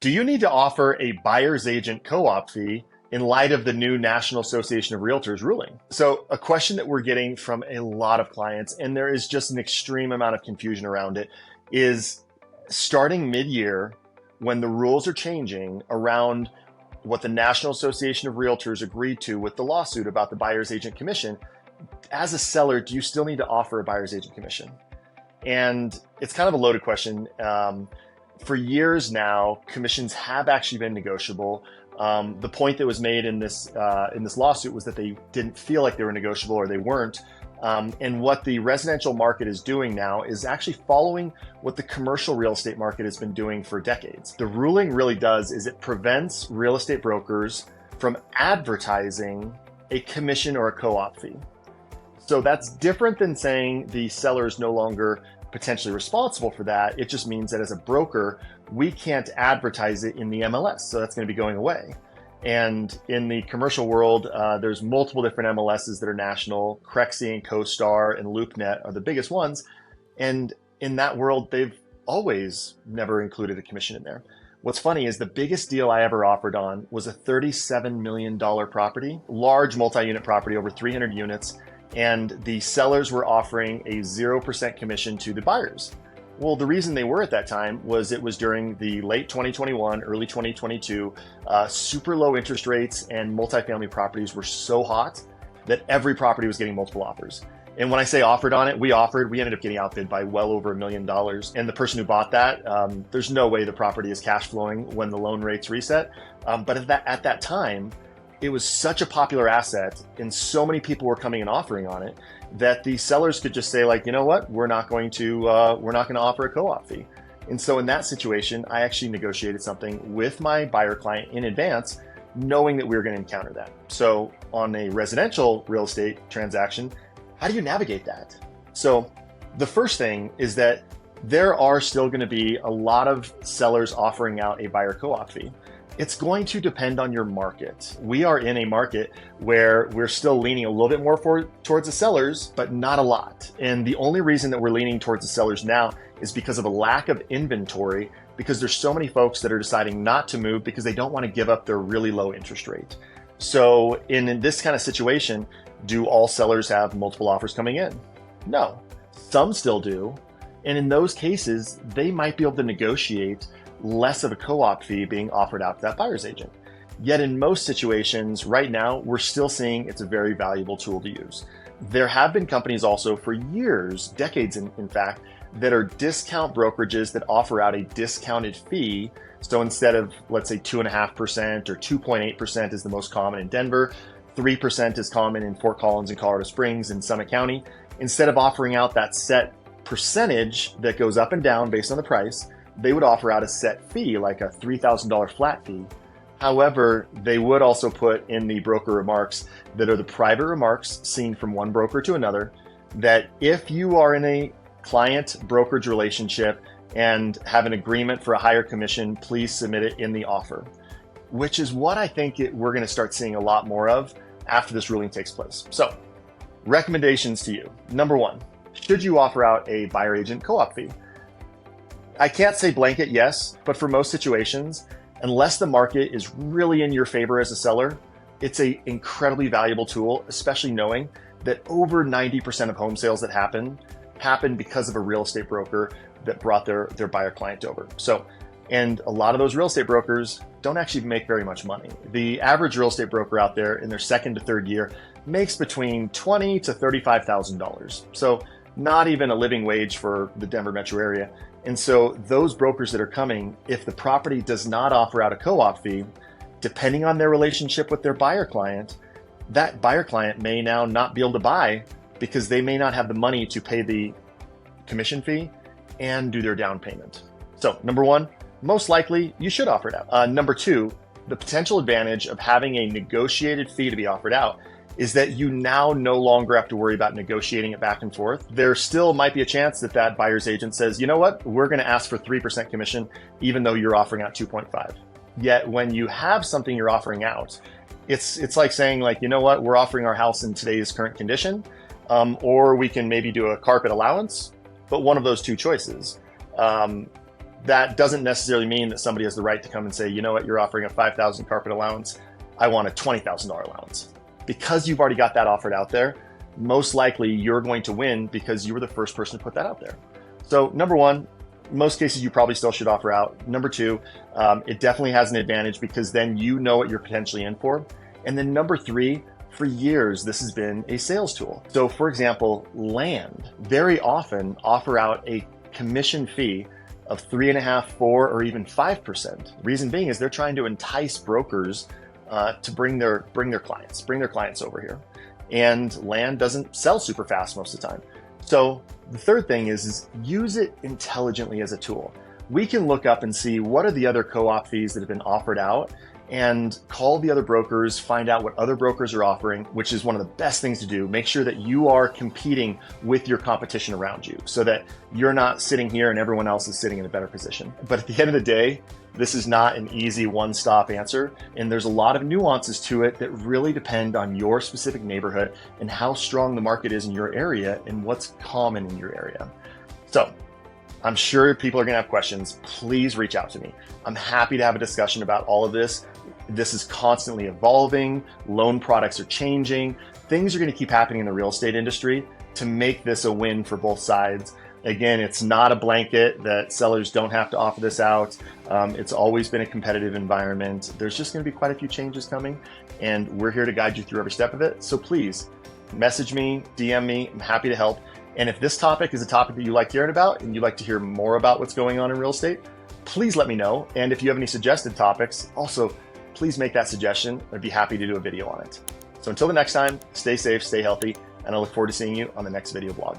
Do you need to offer a buyer's agent co-op fee in light of the new National Association of Realtors ruling? So a question that we're getting from a lot of clients, and there is just an extreme amount of confusion around it, is starting mid-year when the rules are changing around what the National Association of Realtors agreed to with the lawsuit about the buyer's agent commission. As a seller, do you still need to offer a buyer's agent commission? And it's kind of a loaded question. For years now, commissions have actually been negotiable. The point that was made in this lawsuit was that they didn't feel like they were negotiable, or they weren't. And what the residential market is doing now is actually following what the commercial real estate market has been doing for decades. The ruling really does is it prevents real estate brokers from advertising a commission or a co-op fee. So that's different than saying the seller is no longer potentially responsible for that. It just means that as a broker, we can't advertise it in the MLS. So that's going to be going away. And in the commercial world, there's multiple different MLSs that are national. Crexi and CoStar and LoopNet are the biggest ones. And in that world, they've always never included a commission in there. What's funny is the biggest deal I ever offered on was a $37 million property, large multi-unit property, over 300 units. And the sellers were offering a 0% commission to the buyers. Well, the reason they were at that time was it was during the late 2021, early 2022, super low interest rates, and multifamily properties were so hot that every property was getting multiple offers. And when I say offered on it, we ended up getting outbid by well over $1 million. And the person who bought that, there's no way the property is cash flowing when the loan rates reset. But at that time, it was such a popular asset and so many people were coming and offering on it that the sellers could just say, like, you know what, we're not going to offer a co-op fee. And so in that situation, I actually negotiated something with my buyer client in advance, knowing that we were going to encounter that. So on a residential real estate transaction, how do you navigate that? So the first thing is that there are still going to be a lot of sellers offering out a buyer co-op fee. It's going to depend on your market. We are in a market where we're still leaning a little bit more towards the sellers, but not a lot. And the only reason that we're leaning towards the sellers now is because of a lack of inventory, because there's so many folks that are deciding not to move because they don't want to give up their really low interest rate. So in this kind of situation, do all sellers have multiple offers coming in? No, some still do. And in those cases, they might be able to negotiate less of a co-op fee being offered out to that buyer's agent. Yet in most situations right now, we're still seeing it's a very valuable tool to use. There have been companies also for years, decades in fact, that are discount brokerages that offer out a discounted fee. So instead of, let's say, 2.5% or 2.8% is the most common in Denver, 3% is common in Fort Collins and Colorado Springs and Summit County. Instead of offering out that set percentage that goes up and down based on the price, they would offer out a set fee, like a $3,000 flat fee. However, they would also put in the broker remarks that are the private remarks seen from one broker to another, that if you are in a client brokerage relationship and have an agreement for a higher commission, please submit it in the offer, which is what I think we're going to start seeing a lot more of after this ruling takes place. So, recommendations to you. Number one, should you offer out a buyer agent co-op fee? I can't say blanket yes, but for most situations, unless the market is really in your favor as a seller, it's an incredibly valuable tool, especially knowing that over 90% of home sales that happen because of a real estate broker that brought their buyer client over. So, and a lot of those real estate brokers don't actually make very much money. The average real estate broker out there in their second to third year makes between $20,000 to $35,000. So not even a living wage for the Denver metro area. And so those brokers that are coming, if the property does not offer out a co-op fee, depending on their relationship with their buyer client, that buyer client may now not be able to buy because they may not have the money to pay the commission fee and do their down payment. So number one, most likely you should offer it out. Number two, the potential advantage of having a negotiated fee to be offered out is that you now no longer have to worry about negotiating it back and forth. There still might be a chance that that buyer's agent says, you know what, we're going to ask for 3% commission, even though you're offering out 2.5. Yet when you have something you're offering out, it's like saying, like, you know what, we're offering our house in today's current condition, or we can maybe do a carpet allowance, but one of those two choices. that doesn't necessarily mean that somebody has the right to come and say, you know what, you're offering a $5,000 carpet allowance, I want a $20,000 allowance. Because you've already got that offered out there, most likely you're going to win because you were the first person to put that out there. So number one, most cases you probably still should offer out. Number two, it definitely has an advantage because then you know what you're potentially in for. And then number three, for years, this has been a sales tool. So for example, land very often offer out a commission fee of 3.5%, 4%, or even 5%. Reason being is they're trying to entice brokers to bring their clients over here. And land doesn't sell super fast most of the time. So the third thing is use it intelligently as a tool. We can look up and see what are the other co-op fees that have been offered out and call the other brokers, find out what other brokers are offering, which is one of the best things to do. Make sure that you are competing with your competition around you so that you're not sitting here and everyone else is sitting in a better position. But at the end of the day, this is not an easy one-stop answer, and there's a lot of nuances to it that really depend on your specific neighborhood and how strong the market is in your area and what's common in your area. So I'm sure people are going to have questions. Please reach out to me. I'm happy to have a discussion about all of this. This is constantly evolving. Loan products are changing. Things are going to keep happening in the real estate industry to make this a win for both sides. Again, it's not a blanket that sellers don't have to offer this out. It's always been a competitive environment. There's just going to be quite a few changes coming, and we're here to guide you through every step of it. So please message me, DM me. I'm happy to help. And if this topic is a topic that you like hearing about and you'd like to hear more about what's going on in real estate, please let me know. And if you have any suggested topics, also please make that suggestion. I'd be happy to do a video on it. So until the next time, stay safe, stay healthy, and I look forward to seeing you on the next video blog.